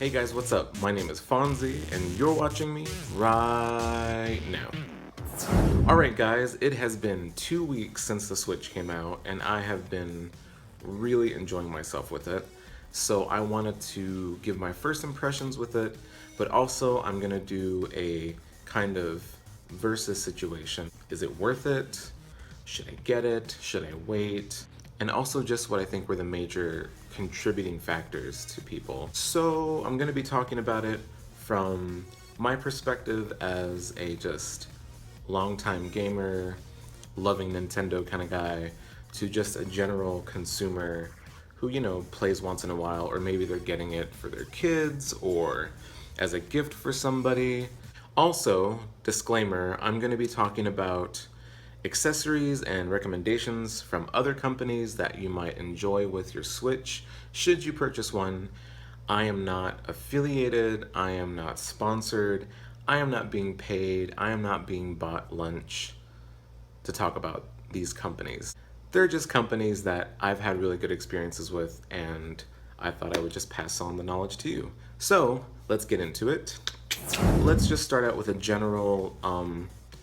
Hey guys, what's up? My name is Fonzie, and you're watching me right now. Alright guys, it has been 2 weeks since the Switch came out, and I have been really enjoying myself with it. So I wanted to give my first impressions with it, but also I'm gonna do a kind of versus situation. Is it worth it? Should I get it? Should I wait? And also just what I think were the major contributing factors to people. So I'm gonna be talking about it from my perspective as a just longtime gamer, loving Nintendo kind of guy, to just a general consumer who, plays once in a while, or maybe they're getting it for their kids or as a gift for somebody. Also, disclaimer, I'm going to be talking about accessories and recommendations from other companies that you might enjoy with your Switch should you purchase one. I am not affiliated, I am not sponsored, I am not being paid, I am not being bought lunch to talk about these companies. They're just companies that I've had really good experiences with, and I thought I would just pass on the knowledge to you. So let's get into it. Let's just start out with a general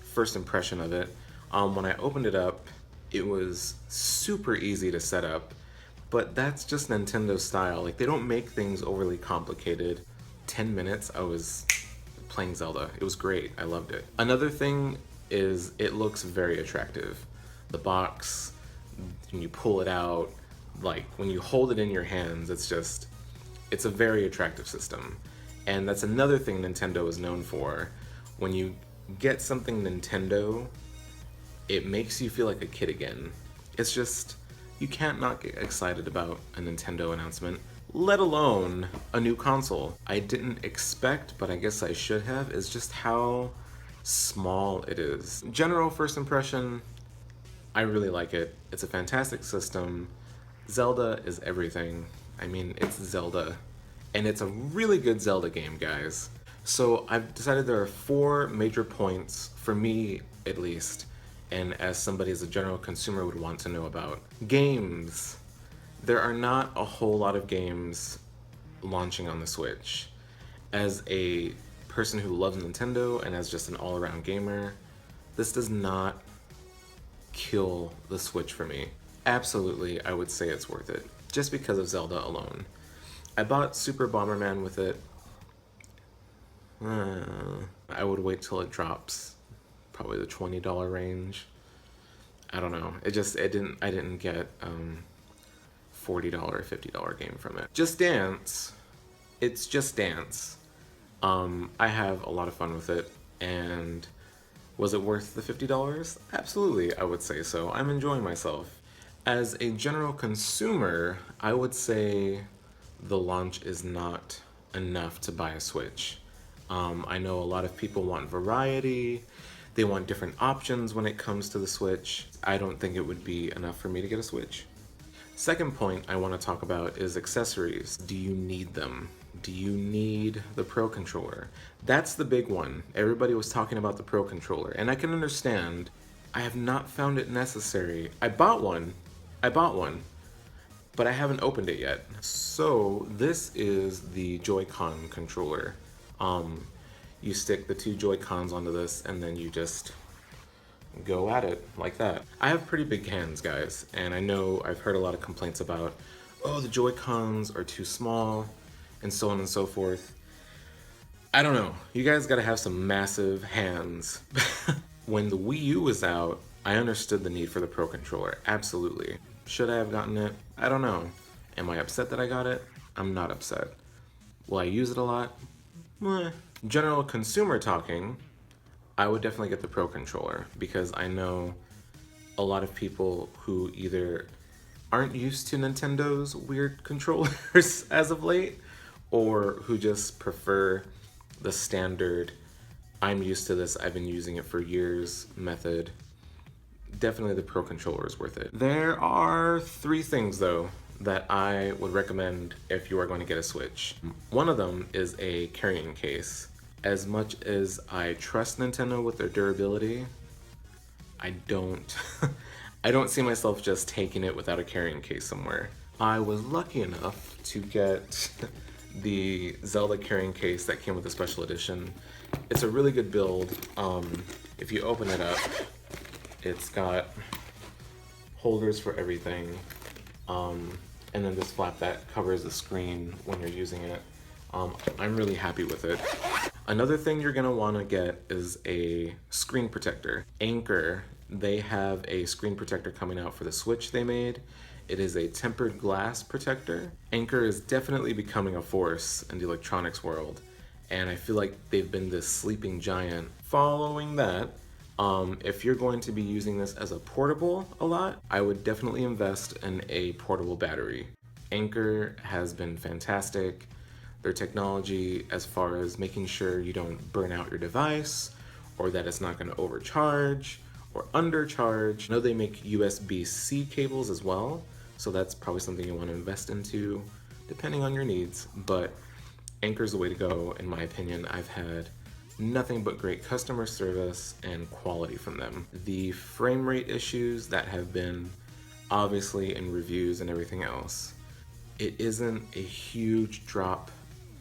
first impression of it. When I opened it up, it was super easy to set up, but that's just Nintendo style. Like, they don't make things overly complicated. 10 minutes, I was playing Zelda. It was great. I loved it. Another thing is it looks very attractive. The box, when you pull it out, like when you hold it in your hands, it's a very attractive system. And that's another thing Nintendo is known for. When you get something Nintendo, it makes you feel like a kid again. It's just, you can't not get excited about a Nintendo announcement, let alone a new console. I didn't expect, but I guess I should have, is just how small it is. General first impression, I really like it. It's a fantastic system. Zelda is everything. I mean, it's Zelda. And it's a really good Zelda game, guys. So I've decided there are 4 major points, for me at least, and as somebody as a general consumer would want to know about. Games. There are not a whole lot of games launching on the Switch. As a person who loves Nintendo and as just an all-around gamer, this does not kill the Switch for me. Absolutely, I would say it's worth it, just because of Zelda alone. I bought Super Bomberman with it. I would wait till it drops, probably the $20 range. I don't know. I didn't get $40, $50 game from it. Just Dance. It's Just Dance. I have a lot of fun with it, and was it worth the $50? Absolutely, I would say so. I'm enjoying myself. As a general consumer, I would say the launch is not enough to buy a Switch. I know a lot of people want variety. They want different options when it comes to the Switch. I don't think it would be enough for me to get a Switch. Second point I want to talk about is accessories. Do you need them? Do you need the Pro Controller? That's the big one. Everybody was talking about the Pro Controller, and I can understand. I have not found it necessary. I bought one, but I haven't opened it yet. So this is the Joy-Con controller. You stick the 2 Joy-Cons onto this, and then you just go at it like that. I have pretty big hands, guys, and I know I've heard a lot of complaints about, oh, the Joy-Cons are too small, and so on and so forth. I don't know. You guys gotta have some massive hands. When the Wii U was out, I understood the need for the Pro Controller, absolutely. Should I have gotten it? I don't know. Am I upset that I got it? I'm not upset. Will I use it a lot? Meh. General consumer talking, I would definitely get the Pro Controller, because I know a lot of people who either aren't used to Nintendo's weird controllers as of late, or who just prefer the standard, I'm used to this, I've been using it for years method. Definitely the Pro Controller is worth it. There are 3 things though that I would recommend if you are going to get a Switch. One of them is a carrying case. As much as I trust Nintendo with their durability, I don't I don't see myself just taking it without a carrying case somewhere. I was lucky enough to get the Zelda carrying case that came with the special edition. It's a really good build. If you open it up, it's got holders for everything, and then this flap that covers the screen when you're using it. I'm really happy with it. Another thing you're gonna wanna get is a screen protector. Anker, they have a screen protector coming out for the Switch they made. It is a tempered glass protector. Anker is definitely becoming a force in the electronics world, and I feel like they've been this sleeping giant. Following that, if you're going to be using this as a portable a lot, I would definitely invest in a portable battery. Anker has been fantastic. Their technology as far as making sure you don't burn out your device or that it's not going to overcharge or undercharge. I know they make USB-C cables as well, so that's probably something you want to invest into depending on your needs, but Anker's the way to go in my opinion. I've had nothing but great customer service and quality from them. The frame rate issues that have been obviously in reviews and everything else, it isn't a huge drop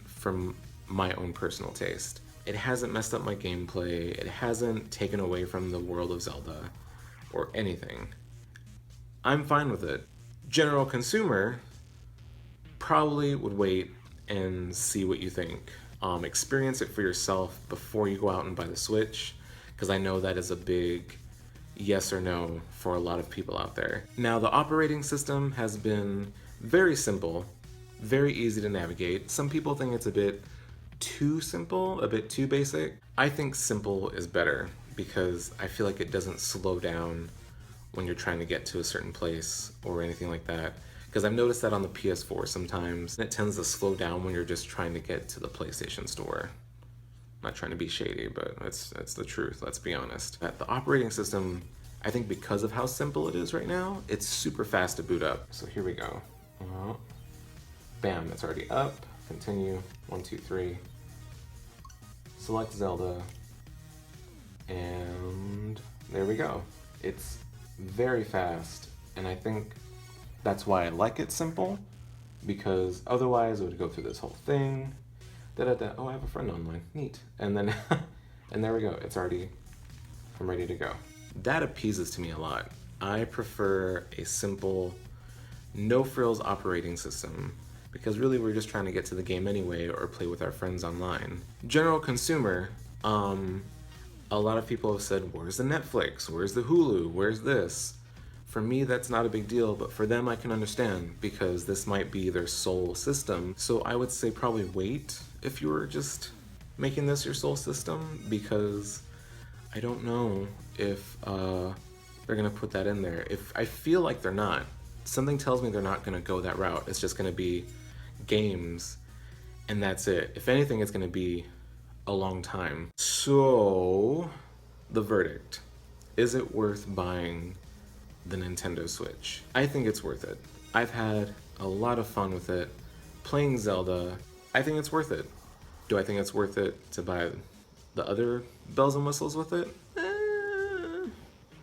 from my own personal taste. It hasn't messed up my gameplay, it hasn't taken away from the world of Zelda or anything. I'm fine with it. General consumer probably would wait and see what you think. Experience it for yourself before you go out and buy the Switch, because I know that is a big yes or no for a lot of people out there. Now, the operating system has been very simple, very easy to navigate. Some people think it's a bit too simple, a bit too basic. I think simple is better because I feel like it doesn't slow down when you're trying to get to a certain place or anything like that. Because I've noticed that on the PS4 sometimes, it tends to slow down when you're just trying to get to the PlayStation Store. I'm not trying to be shady, but that's the truth, let's be honest. The operating system, I think because of how simple it is right now, it's super fast to boot up. So here we go. Bam, it's already up. Continue, 1, 2, 3. Select Zelda, and there we go. It's very fast, and I think that's why I like it simple, because otherwise it would go through this whole thing. Oh, I have a friend online, neat. And then, and there we go, I'm ready to go. That appeases to me a lot. I prefer a simple, no frills operating system, because really we're just trying to get to the game anyway or play with our friends online. General consumer, a lot of people have said, where's the Netflix? Where's the Hulu? Where's this? For me, that's not a big deal, but for them, I can understand because this might be their sole system. So I would say probably wait if you were just making this your sole system, because I don't know if they're gonna put that in there. If I feel like they're not, something tells me they're not gonna go that route. It's just gonna be games and that's it. If anything, it's gonna be a long time. So the verdict, is it worth buying the Nintendo Switch? I think it's worth it. I've had a lot of fun with it. Playing Zelda, I think it's worth it. Do I think it's worth it to buy the other bells and whistles with it?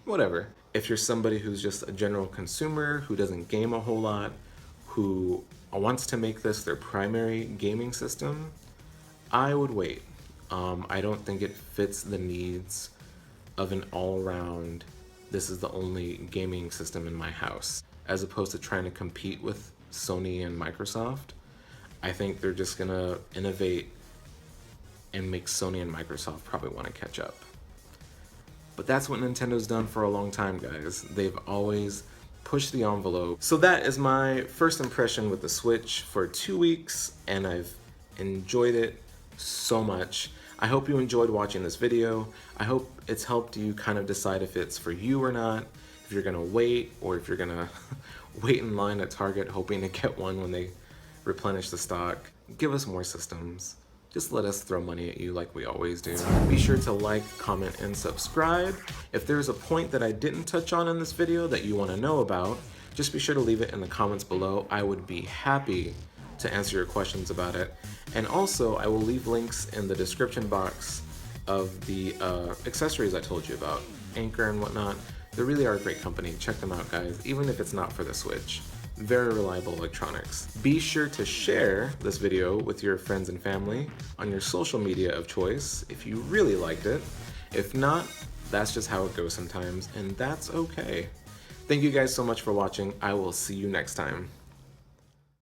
Whatever. If you're somebody who's just a general consumer, who doesn't game a whole lot, who wants to make this their primary gaming system, I would wait. I don't think it fits the needs of an all-around, this is the only gaming system in my house, as opposed to trying to compete with Sony and Microsoft. I think they're just gonna innovate and make Sony and Microsoft probably want to catch up. But that's what Nintendo's done for a long time, guys. They've always pushed the envelope. So that is my first impression with the Switch for 2 weeks, and I've enjoyed it so much. I hope you enjoyed watching this video. I hope it's helped you kind of decide if it's for you or not, if you're gonna wait, or if you're gonna wait in line at Target hoping to get one when they replenish the stock. Give us more systems. Just let us throw money at you like we always do. Be sure to like, comment, and subscribe. If there's a point that I didn't touch on in this video that you want to know about, just be sure to leave it in the comments below. I would be happy to answer your questions about it. And also, I will leave links in the description box of the accessories I told you about, Anker and whatnot. They really are a great company. Check them out, guys, even if it's not for the Switch. very reliable electronics. Be sure to share this video with your friends and family on your social media of choice if you really liked it. If not, that's just how it goes sometimes, and that's okay. Thank you guys so much for watching. I will see you next time.